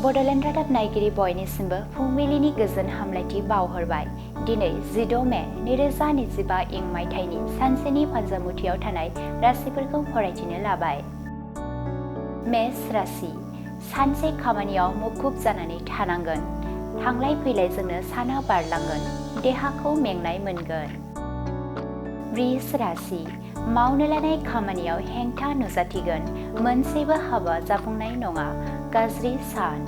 बड'लेण्ड रादाब नायगिरि बयनिसिमबो फुंबिलिनि गोजोन हामलायथि बावहरबाय। दिनै 16 मे 2025 इं मायथाइनि सानसेनि फान्जामुथियाव थानाय राशिफोरखौ फरायथिनो लाबाय। मेष राशि, सानसे खामानियाव मुखुब जानानै थानांगोन। थांलाय फैलायजोंनो साना बारलांगोन, देहाखौ मेंनाय मोनगोन। वृष राशि, मावनो लानाय खामानियाव हेंथा नुजाथिगोन, मोनसेबो हाबा जाफुंनाय नङा, गाज्रि सान।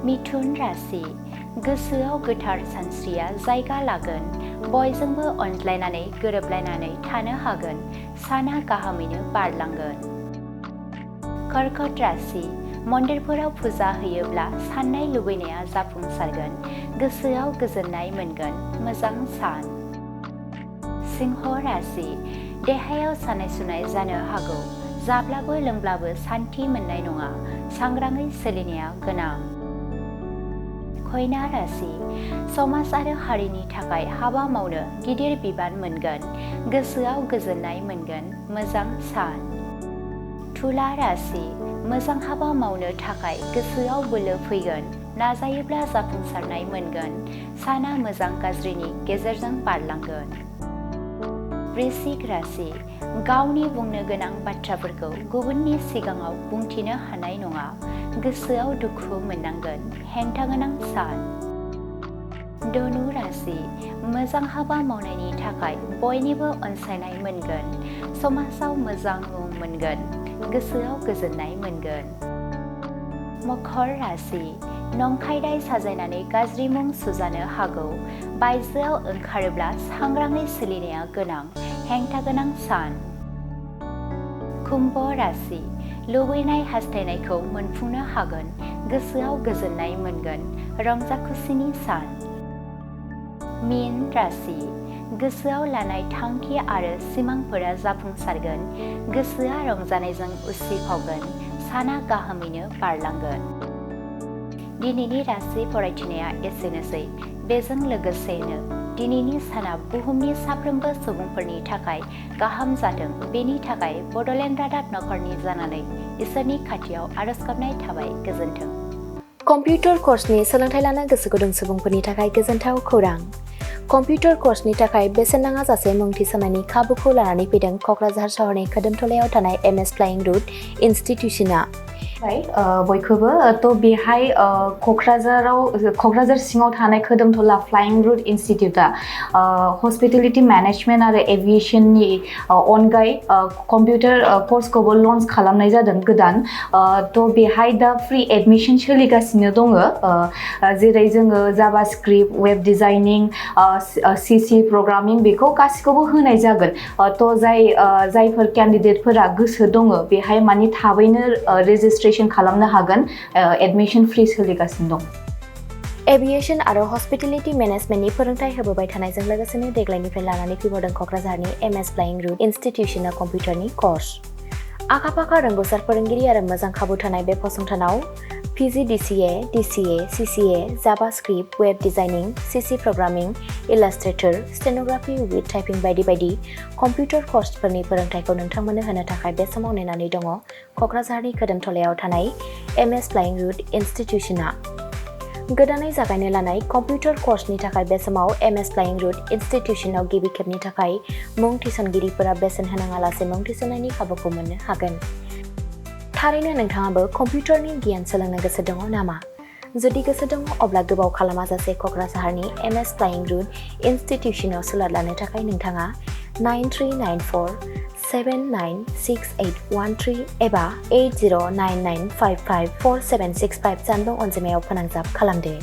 मिथुन राशि, गोसोआव गोथार सानस्रिया जायगा लागोन, बयजोंबो अनज्लायनानै गोरोबलायनानै थानो हागोन, साना गाहामैनो बारलांगोन। कर्कट राशि, मन्दिरफोराव फुजा होयोब्ला साननाय लुबैनाया जाफुंसारगोन, गोसोआव गोजोननाय मोनगोन, मोजां सान। सिंह राशि, देहायाव सानाय सुनाय जानो हागौ, जाब्लाबो लोंब्लाबो सान्थि मोननाय नङा, सांग्राङै सोलिनाया गोनां। कन्या राशि, समाज आरो हारिनि थाखाय हाबा मावनो गिदिर बिबान मोनगोन, गोसोआव गोजोननाय मोनगोन, मोजां सान। तुला राशि, मोजां हाबा मावनो थाखाय गोसोआव बोलो फैगोन, नाजायोब्ला जाफुंसारनाय मोनगोन, साना मोजां गाज्रिनि गेजेरजों बारलांगोन। वृश्चिक राशि, गावनि बुंनो गोनां बाथ्राफोरखौ गुबुननि सिगाङाव बुंथिनो हानाय नङा, गोसोआव दुखु मोननांगोन, हेंथा गोनां सान। धनु राशि, मोजां हाबा मावनायनि थाखाय बयनिबो अनसायनाय मोनगोन, समाजाव मोजां मुं मोनगोन, गोसोआव गोजोननाय मोनगोन। मकर राशि, नंखाय दाय साजायनानै गाज्रि मुं सुजानो हागौ, बायजोआव ओंखारोब्ला सांग्राङै सोलिनाया गोनां, हेंथा गोनां सान। कुम्भ राशि, लुबैनाय हास्थायनायखौ मोनफुंनो हागोन, गोसोआव गोजोननाय मोनगोन, रंजा खुसिनि सान। मीन राशि, गोसोआव लानाय थांखि आरो सिमांफोरा जाफुंसारगोन, गोसोआ रंजानायजों उसिफावगोन, साना गाहामैनो बारलांगोन। दिनैनि राशि फरायथिनाया एसेनोसै। बेजों लोगोसेनो दिनैनि साना बुहुमनि साफ्रोमबो सुबुंफोरनि थाखाय गाहाम जाथों, बेनि थाखाय बड'लेण्ड रादाब नखरनि जानानै इसोरनि खाथियाव आरज गाबनाय थाबाय। गोजोन्थों। कम्पिउटार कर्सनि सोलोंथाइ लानो गोसो गुदुं सुबुंफोरनि थाखाय गोजोनथाव खौरां। कम्पिउटार कर्सनि थाखाय बेसेन नाङाजासे मुं थिसननायनि खाबुखौ लानानै फैदों क'क्राझार सहरनि खोदोमथलायाव थानाय MS फ्लाइं रुट इनस्टिट्यूशना। बयखौबो बेहाय क'क्राझार सिङाव थानाय खोदोमथला फ्लाइं रुट इनस्टिट्यूटआ हस्पिटेलिटी मेनेजमेन्ट आरो एभिएशननि अनगायै कम्पिउटार कर्सखौबो लन्च खालामनाय जादों गोदान। बेहाय दा फ्रि एडमिशन सोलिगासिनो दङ, जेरै जोङो JavaScript, web designing, CC programming बेखौ गासिखौबो होनाय जागोन। जायफोर केन्डिडेटफोरा गोसो दङ बेहाय माने थाबैनो रेजिस्ट्रेशन खालामनो हागोन, एडमिशन फ्रि सोलिगासिनो दं। एभिएशन आरो हस्पिटेलिटी मेनेजमेन्टनि फोरोंथाय होबोबाय थानायजों लोगोसेनो देग्लायनिफ्राय लानानै फैबावदों क'क्राझारनि MS फ्लाइं रुट इनस्टिट्यूशना कम्पिउटारनि कर्स। आखा-फाखा रोंग'सार फोरोंगिरि आरो मोजां खाबु थानाय बे फसंथानाव PGDCA, DCA, CCA, JavaScript, web designing, CC programming, illustrator, stenography with typing बायदि बायदि कम्पिउटार कर्सफोरनि फोरोंथायखौ नोंथांमोननो होनो थाखाय बे समाव नेनानै दङ क'क्राझारनि खोदोमथलायाव थानाय MS फ्लाइं रुट इनस्टिट्यूशना। गोदानै जागायनो लानाय कम्पिउटार कर्सनि थाखाय बे समाव MS फ्लाइं रुट इनस्टिट्यूशनाव गिबि खेबनि थाखाय मुं थिसनगिरिफोरा बेसेन होनाङालासे मुं थिसननायनि खाबुखौ मोननो हागोन। थारैनो नोंथाङाबो कम्पिउटारनि गियान सोलोंनो गोसो दङ नामा? जुदि गोसो दङ अब्ला गोबाव खालामाजासे क'क्राझारनि MS फ्लाइं रुट इनस्टिट्यूशनाव सोलों लानो थाखाय नोंथाङा 9394 796813 एबा 8099554765 जानबुं अनजिमायाव फोनांजाब खालामदो।